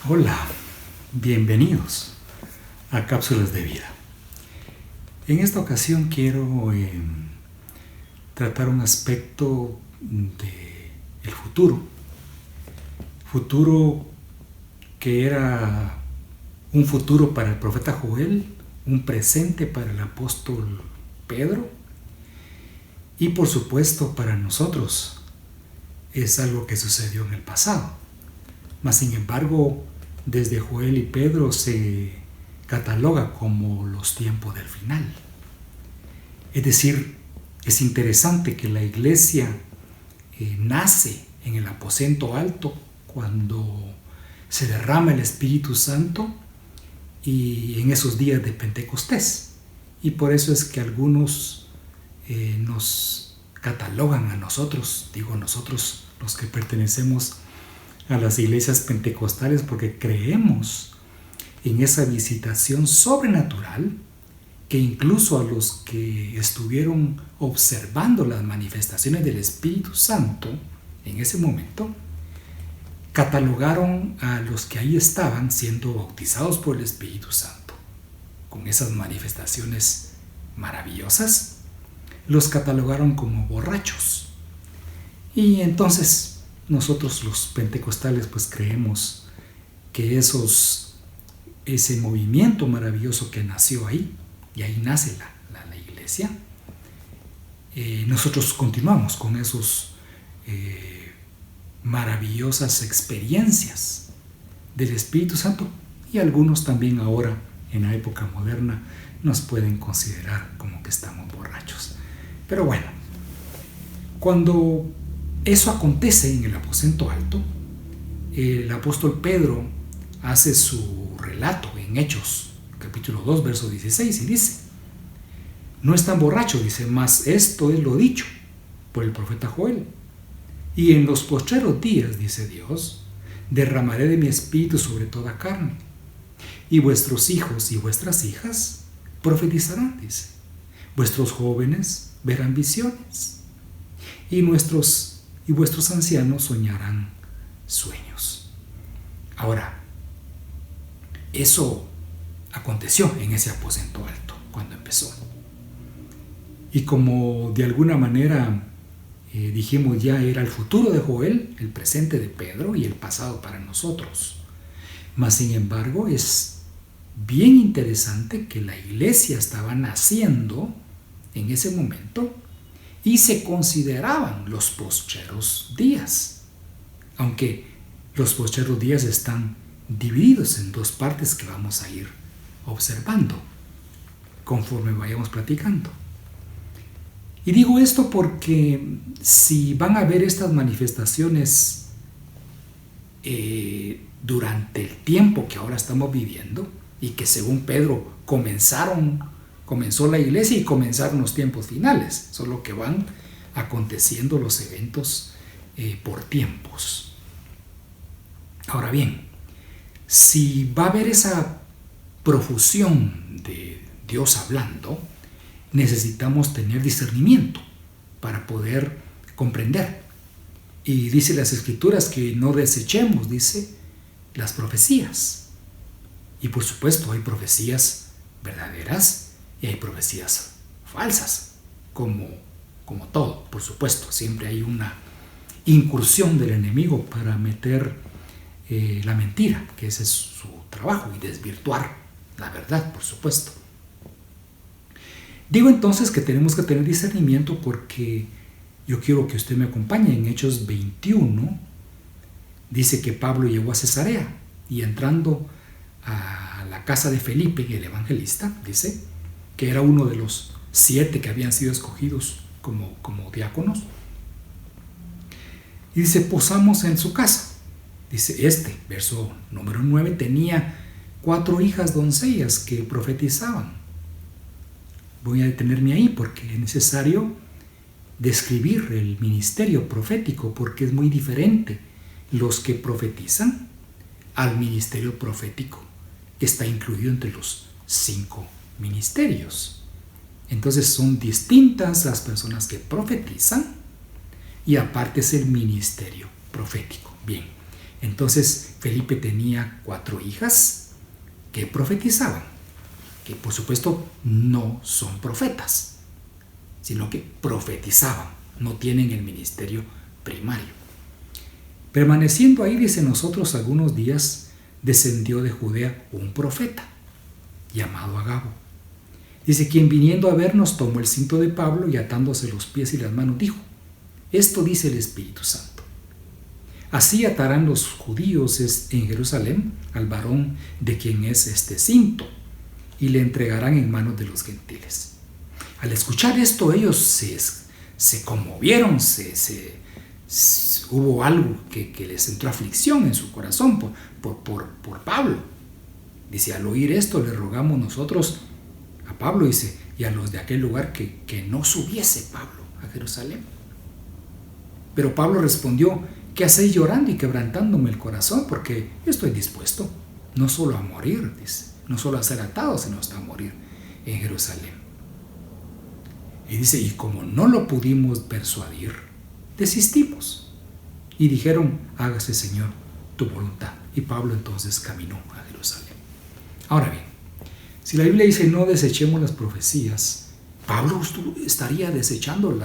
Hola, bienvenidos a Cápsulas de Vida. En esta ocasión quiero tratar un aspecto del futuro que era un futuro para el profeta Joel, un presente para el apóstol Pedro y por supuesto para nosotros. Es algo que sucedió en el pasado. Mas sin embargo, desde Joel y Pedro se cataloga como los tiempos del final. Es decir, es interesante que la iglesia nace en el aposento alto cuando se derrama el Espíritu Santo y en esos días de Pentecostés. Y por eso es que algunos nos catalogan a nosotros, digo nosotros los que pertenecemos a las iglesias pentecostales, porque creemos en esa visitación sobrenatural que incluso a los que estuvieron observando las manifestaciones del Espíritu Santo en ese momento, catalogaron a los que ahí estaban siendo bautizados por el Espíritu Santo con esas manifestaciones maravillosas, los catalogaron como borrachos. Y entonces nosotros los pentecostales pues creemos que ese movimiento maravilloso que nació ahí, y ahí nace la iglesia, nosotros continuamos con esas maravillosas experiencias del Espíritu Santo, y algunos también ahora en la época moderna nos pueden considerar como que estamos borrachos. Pero bueno, cuando eso acontece en el aposento alto, el apóstol Pedro hace su relato en Hechos, capítulo 2, verso 16, y dice: no están borrachos, dice, mas esto es lo dicho por el profeta Joel. Y en los postreros días, dice Dios, derramaré de mi espíritu sobre toda carne, y vuestros hijos y vuestras hijas profetizarán, dice, vuestros jóvenes verán visiones, y vuestros ancianos soñarán sueños. Ahora, eso aconteció en ese aposento alto cuando empezó. Y como de alguna manera dijimos ya, era el futuro de Joel, el presente de Pedro y el pasado para nosotros. Mas sin embargo, es bien interesante que la iglesia estaba naciendo en ese momento y se consideraban los postreros días, aunque los postreros días están divididos en dos partes que vamos a ir observando conforme vayamos platicando. Y digo esto porque si van a ver estas manifestaciones durante el tiempo que ahora estamos viviendo, y que según Pedro comenzó la iglesia y comenzaron los tiempos finales, solo que van aconteciendo los eventos por tiempos. Ahora bien, si va a haber esa profusión de Dios hablando, necesitamos tener discernimiento para poder comprender. Y dice las Escrituras que no desechemos, dice, las profecías. Y por supuesto hay profecías verdaderas y hay profecías falsas, como todo, por supuesto. Siempre hay una incursión del enemigo para meter la mentira, que ese es su trabajo, y desvirtuar la verdad, por supuesto. Digo entonces que tenemos que tener discernimiento, porque yo quiero que usted me acompañe. En Hechos 21 dice que Pablo llegó a Cesarea, y entrando a la casa de Felipe, el evangelista, dice que era uno de los 7 que habían sido escogidos como diáconos, y dice: posamos en su casa. Dice verso número 9, tenía 4 hijas doncellas que profetizaban. Voy a detenerme ahí porque es necesario describir el ministerio profético, porque es muy diferente los que profetizan al ministerio profético que está incluido entre los 5 ministerios. Entonces son distintas las personas que profetizan y aparte es el ministerio profético. Bien, Entonces Felipe tenía 4 hijas que profetizaban, que por supuesto no son profetas, sino que profetizaban, no tienen el ministerio primario. Permaneciendo ahí, dice, nosotros algunos días, descendió de Judea un profeta llamado Agabo. Dice, quien viniendo a vernos tomó el cinto de Pablo y atándose los pies y las manos dijo, esto dice el Espíritu Santo. Así atarán los judíos en Jerusalén al varón de quien es este cinto y le entregarán en manos de los gentiles. Al escuchar esto ellos se conmovieron, hubo algo que les entró aflicción en su corazón por Pablo. Dice, al oír esto le rogamos nosotros a Pablo, dice, y a los de aquel lugar que no subiese Pablo a Jerusalén. Pero Pablo respondió, ¿qué hacéis llorando y quebrantándome el corazón? Porque estoy dispuesto no solo a morir, dice, no solo a ser atado, sino hasta a morir en Jerusalén. Y dice, y como no lo pudimos persuadir, desistimos. Y dijeron, hágase, Señor, tu voluntad. Y Pablo entonces caminó a Jerusalén. Ahora bien, si la Biblia dice no desechemos las profecías, Pablo estaría desechando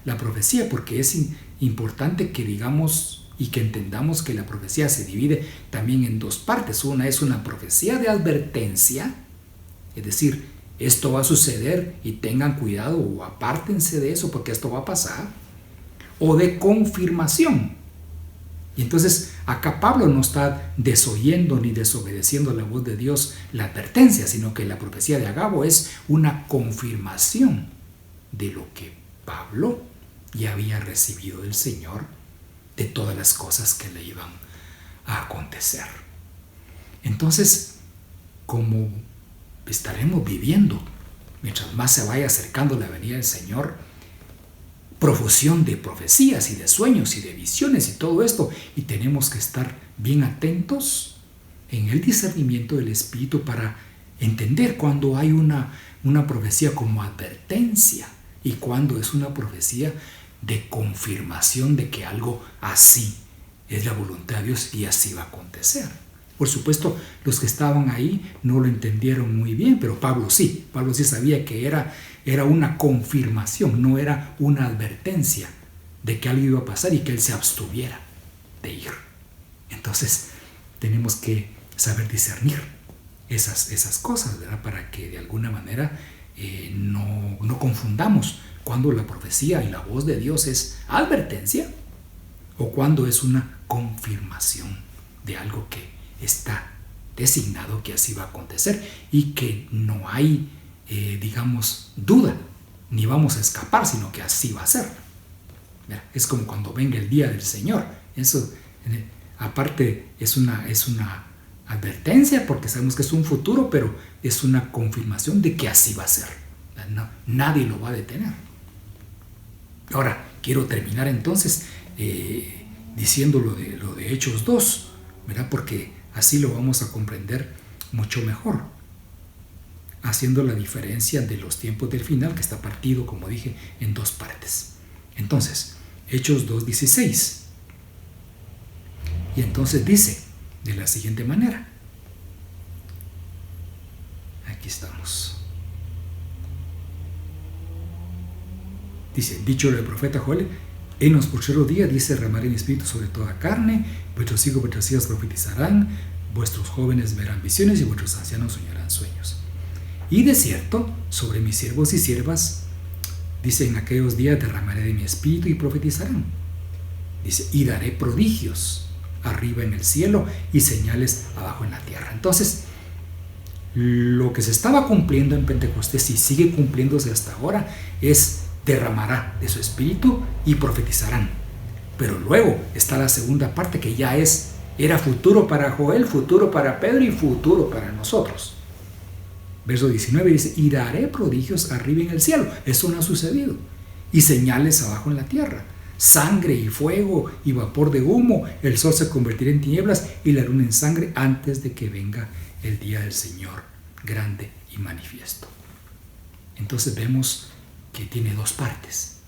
la profecía, porque es importante que digamos y que entendamos que la profecía se divide también en 2 partes. Una es una profecía de advertencia, es decir, esto va a suceder y tengan cuidado o apártense de eso porque esto va a pasar, o de confirmación. Y entonces acá Pablo no está desoyendo ni desobedeciendo la voz de Dios, la advertencia, sino que la profecía de Agabo es una confirmación de lo que Pablo ya había recibido del Señor, de todas las cosas que le iban a acontecer. Entonces, como estaremos viviendo, mientras más se vaya acercando la venida del Señor, profusión de profecías y de sueños y de visiones y todo esto, y tenemos que estar bien atentos en el discernimiento del Espíritu para entender cuando hay una profecía como advertencia y cuando es una profecía de confirmación de que algo así es la voluntad de Dios y así va a acontecer. Por supuesto, los que estaban ahí no lo entendieron muy bien, pero Pablo sí sabía que era una confirmación, no era una advertencia de que algo iba a pasar y que él se abstuviera de ir. Entonces, tenemos que saber discernir esas cosas, ¿verdad? Para que de alguna manera no confundamos cuando la profecía y la voz de Dios es advertencia o cuando es una confirmación de algo que está designado que así va a acontecer y que no hay, duda, ni vamos a escapar, sino que así va a ser. Es como cuando venga el día del Señor. Eso, aparte, es una advertencia porque sabemos que es un futuro, pero es una confirmación de que así va a ser. Nadie lo va a detener. Ahora, quiero terminar entonces diciendo lo de Hechos 2, ¿verdad? Porque así lo vamos a comprender mucho mejor, haciendo la diferencia de los tiempos del final, que está partido, como dije, en 2 partes. Entonces, Hechos 2:16. Y entonces dice de la siguiente manera. Aquí estamos. Dice, dicho el profeta Joel, en los postreros días, dice, derramaré mi espíritu sobre toda carne, vuestros hijos y vuestras hijas profetizarán, vuestros jóvenes verán visiones y vuestros ancianos soñarán sueños. Y de cierto, sobre mis siervos y siervas, dice, en aquellos días derramaré de mi espíritu y profetizarán. Dice, y daré prodigios arriba en el cielo y señales abajo en la tierra. Entonces, lo que se estaba cumpliendo en Pentecostés y sigue cumpliéndose hasta ahora es derramará de su espíritu y profetizarán. Pero luego está la segunda parte que ya era futuro para Joel, futuro para Pedro y futuro para nosotros. Verso 19 dice, y daré prodigios arriba en el cielo. Eso no ha sucedido. Y señales abajo en la tierra. Sangre y fuego y vapor de humo. El sol se convertirá en tinieblas y la luna en sangre antes de que venga el día del Señor grande y manifiesto. Entonces vemos que tiene 2 partes.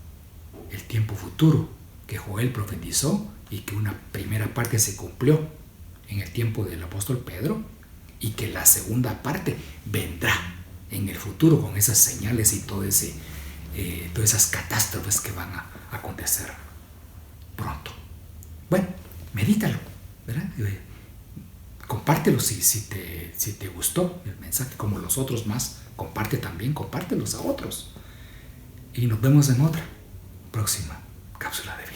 El tiempo futuro que Joel profetizó y que una primera parte se cumplió en el tiempo del apóstol Pedro y que la segunda parte vendrá en el futuro con esas señales y todas esas catástrofes que van a acontecer pronto. Bueno, medítalo, ¿verdad? Compártelo si te gustó el mensaje, como los otros más. Compártelos a otros. Y nos vemos en otra próxima cápsula de vida.